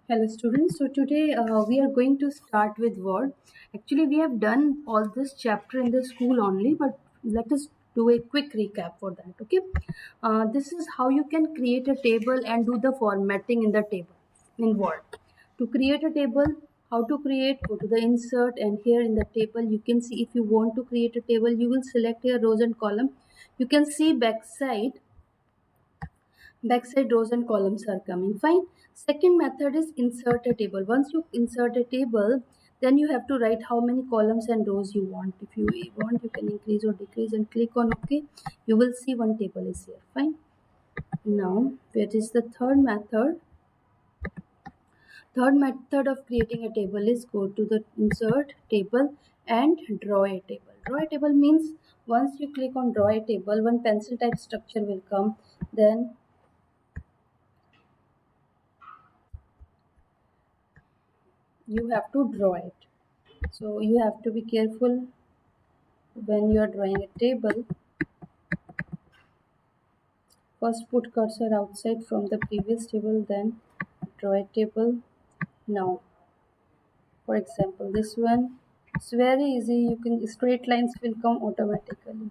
Hello students, so today we are going to start with Word. Actually we have done all this chapter in the school only, but let us do a quick recap for that. Okay, this is how you can create a table and do the formatting in the table in Word. To create a table, how to create, go to the insert, and here in the table you can see if you want to create a table you will select here rows and column. You can see backside rows and columns are coming fine. Second method is insert a table. Once you insert a table, then you have to write how many columns and rows you want. If you want, you can increase or decrease and click on OK. You will see one table is here fine. Now what is the third method of creating a table is go to the insert table and draw a table. Draw a table means once you click on draw a table, one pencil type structure will come. Then you have to draw it. So you have to be careful when you are drawing a table. First put cursor outside from the previous table, then draw a table. Now, for example, this one, it's very easy. You can straight lines will come automatically.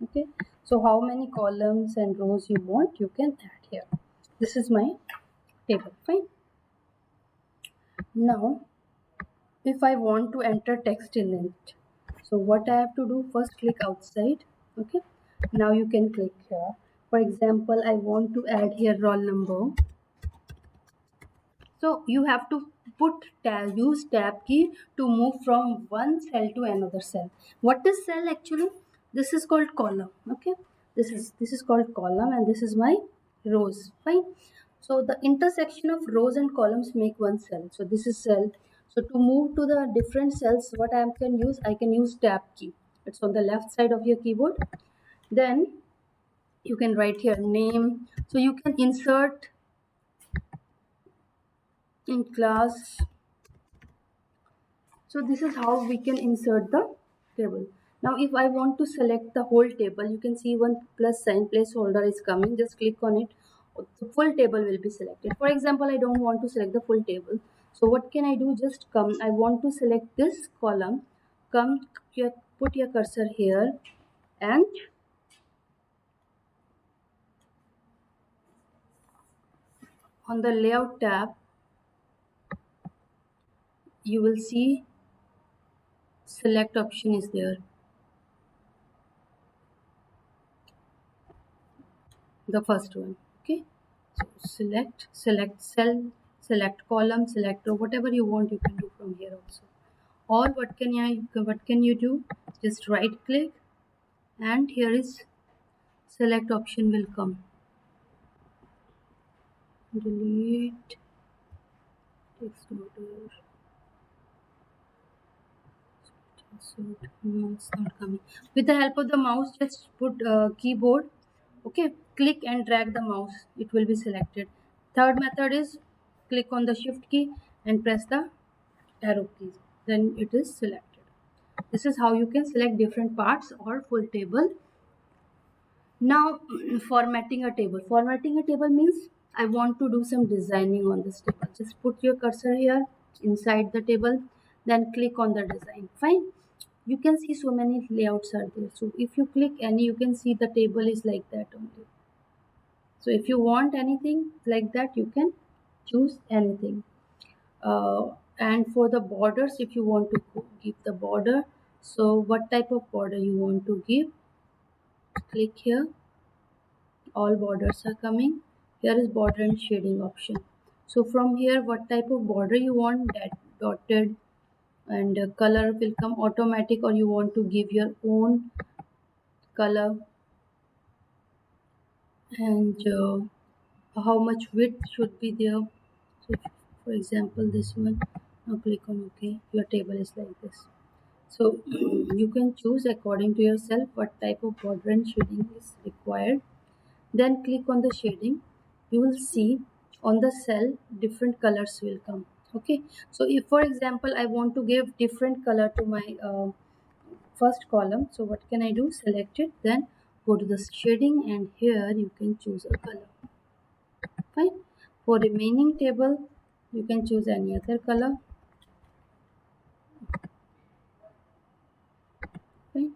Okay. So how many columns and rows you want, you can add here. This is my table. Fine. Now, if I want to enter text in it, so what I have to do, first click outside. Okay, now you can click here. For example, I want to add here roll number, so you have to use tab key to move from one cell to another cell. What is cell actually? This is called column. Okay, this is called column, and this is my rows. Fine. So the intersection of rows and columns make one cell. So this is cell. So to move to the different cells, what I can use? I can use tab key. It's on the left side of your keyboard. Then you can write here name. So you can insert in class. So this is how we can insert the table. Now if I want to select the whole table, you can see one plus sign placeholder is coming. Just click on it. The full table will be selected. For example, I don't want to select the full table. So what can I do? Just come. I want to select this column. Come here, put your cursor here, and on the layout tab, you will see select option is there. The first one. Okay, so select cell, select column, select row, whatever you want you can do from here also. Or what can you do? Just right click, and here is select option will come. Delete text order. So no, it's not coming. With the help of the mouse, just put keyboard. Okay, click and drag the mouse. It will be selected. Third method is click on the shift key and press the arrow keys. Then it is selected. This is how you can select different parts or full table. Now formatting a table. Formatting a table means I want to do some designing on this table. Just put your cursor here inside the table, then click on the design. Fine. You can see so many layouts are there. So if you click any, you can see the table is like that only. So if you want anything like that, you can choose anything. And for the borders, if you want to give the border, so what type of border you want to give, click here. All borders are coming. Here is border and shading option. So from here, what type of border you want, that dotted and color will come automatic, or you want to give your own color, and how much width should be there. So for example, this one, now click on OK. Your table is like this. So you can choose according to yourself what type of border and shading is required. Then click on the shading. You will see on the cell different colors will come. Okay, so if for example I want to give different color to my first column, so what can I do? Select it, then go to the shading, and here you can choose a color. Fine. For remaining table, You can choose any other color. Right?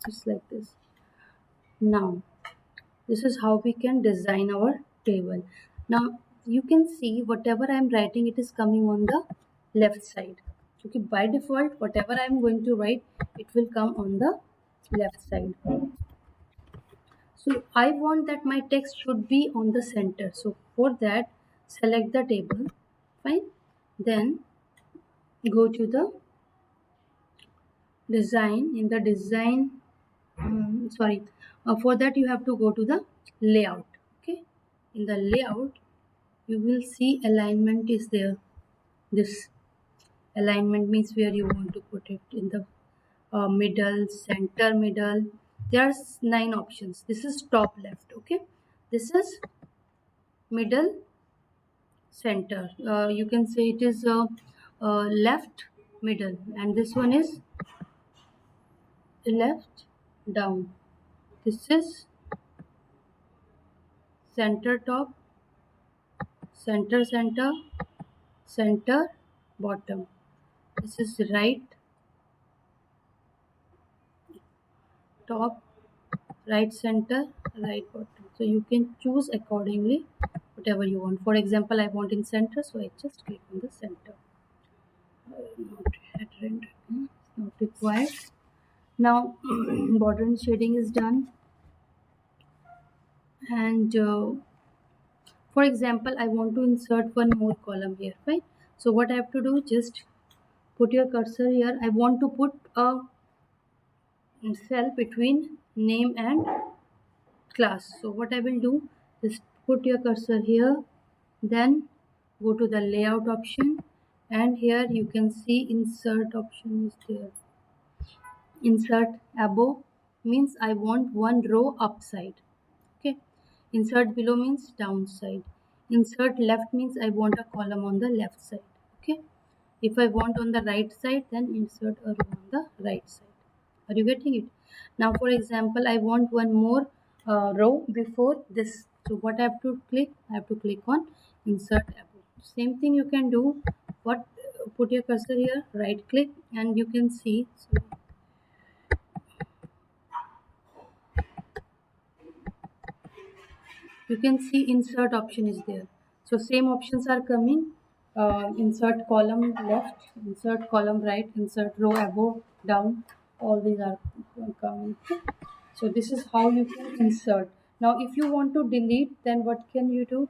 Just like this. Now this is how we can design our table. Now you can see whatever I am writing, it is coming on the left side. Okay, by default whatever I am going to write, it will come on the left side. So I want that my text should be on the center. So for that, select the table. Fine. Then go to the design. In the design, for that you have to go to the layout. Okay. In the layout, you will see alignment is there. This alignment means where you want to put it, in the middle, center, middle. There's 9 options. This is top left. Okay. This is middle, center. You can say it is left, middle, and this one is left, down. This is center, top, center, center, center, bottom. This is right, top, right, center, right, bottom. So you can choose accordingly whatever you want. For example, I want in center, so I just click on the center. Not at render. It's not required. Now border and shading is done, and for example, I want to insert one more column here, right? So what I have to do, just put your cursor here. I want to put a cell between name and class. So what I will do, just put your cursor here, then go to the layout option, and here you can see insert option is there. Insert above means I want one row upside. Okay. Insert below means downside. Insert left means I want a column on the left side. Okay. If I want on the right side, then insert a row on the right side. Are you getting it? Now for example, I want one more row before this. So what I have to click? I have to click on insert above. Same thing you can do. What? Put your cursor here, right click, and you can see. So you can see insert option is there. So same options are coming. Insert column left, insert column right, insert row above, down, all these are coming. So this is how you can insert. Now if you want to delete, then what can you do?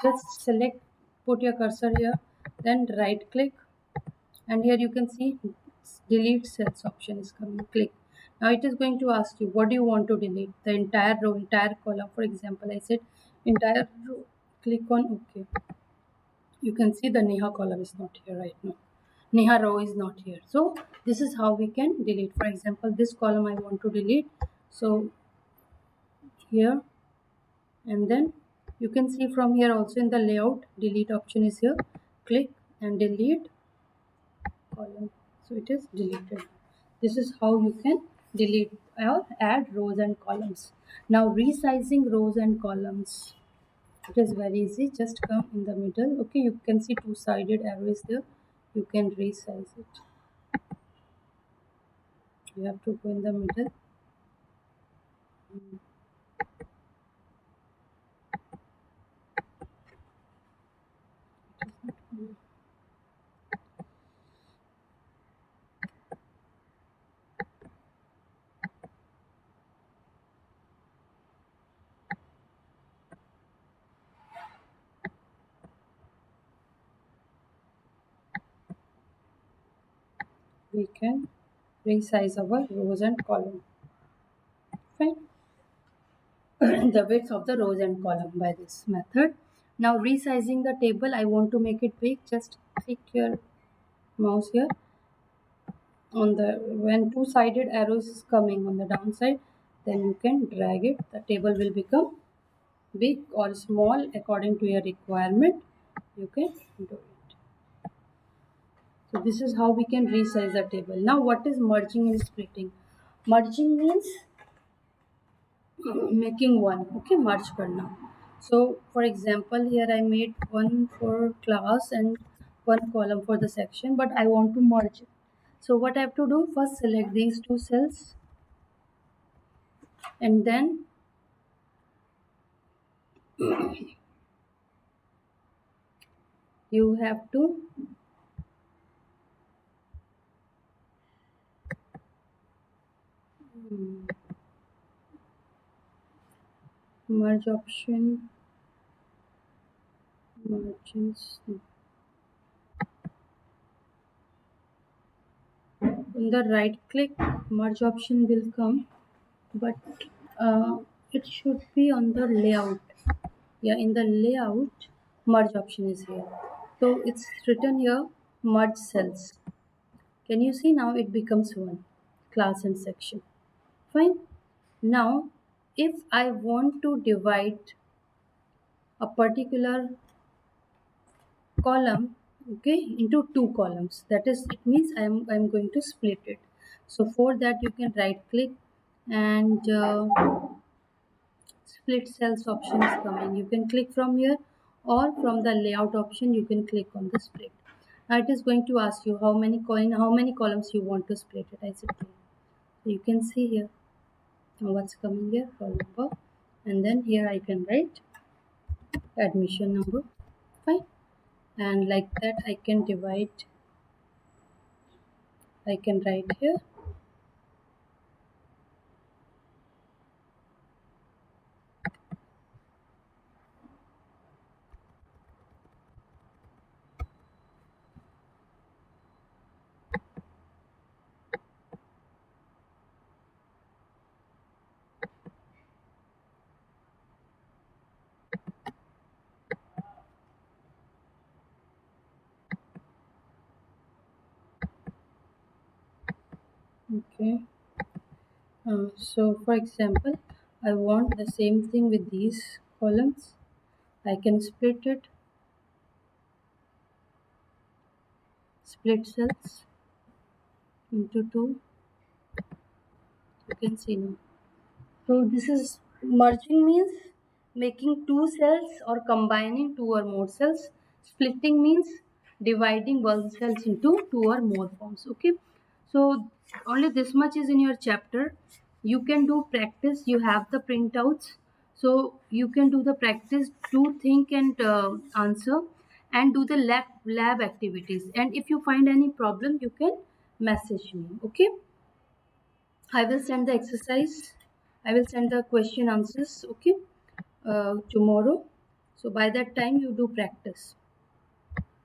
Just select, put your cursor here, then right click, and here you can see delete cells option is coming. Click. Now it is going to ask you what do you want to delete, the entire row, entire column. For example, I said entire row. Click on OK. You can see the Neha column is not here right now. Neha row is not here. So this is how we can delete. For example, this column I want to delete. So here, and then you can see from here also in the layout, delete option is here. Click and delete column. So it is deleted. This is how you can delete or add rows and columns. Now resizing rows and columns. It is very easy. Just come in the middle. Okay, you can see two-sided arrows there. You can resize it. You have to go in the middle. We can resize our rows and column. Fine. The width of the rows and column by this method. Now resizing the table, I want to make it big. Just click your mouse here on the, when two-sided arrows is coming on the downside, then you can drag it. The table will become big or small according to your requirement. You can do it. So this is how we can resize the table. Now what is merging and splitting? Merging means making one. Okay, merge karna. So for example, here I made one for class and one column for the section, but I want to merge it. So what I have to do, first select these two cells, and then you have to merge option, margins. In the right click, merge option will come, but it should be on the layout. Yeah, in the layout, merge option is here. So it's written here, merge cells. Can you see now it becomes one, class and section. Fine. Now, if I want to divide a particular column, okay, into two columns, that is, it means I'm going to split it. So for that, you can right click and split cells option is coming. You can click from here, or from the layout option you can click on the split. Now it is going to ask you how many columns you want to split it. I said 2. So you can see here now what's coming here, roll number, and then here I can write admission number. Fine. And like that I can write here. Okay. So for example, I want the same thing with these columns. I can split cells into two. You can see now. So this is merging means making two cells or combining two or more cells. Splitting means dividing one cells into two or more forms. Okay. So only this much is in your chapter. You can do practice. You have the printouts. So you can do the practice, do think and answer, and do the lab activities. And if you find any problem, you can message me. Okay. I will send the exercise. I will send the question answers. Okay, tomorrow. So by that time you do practice.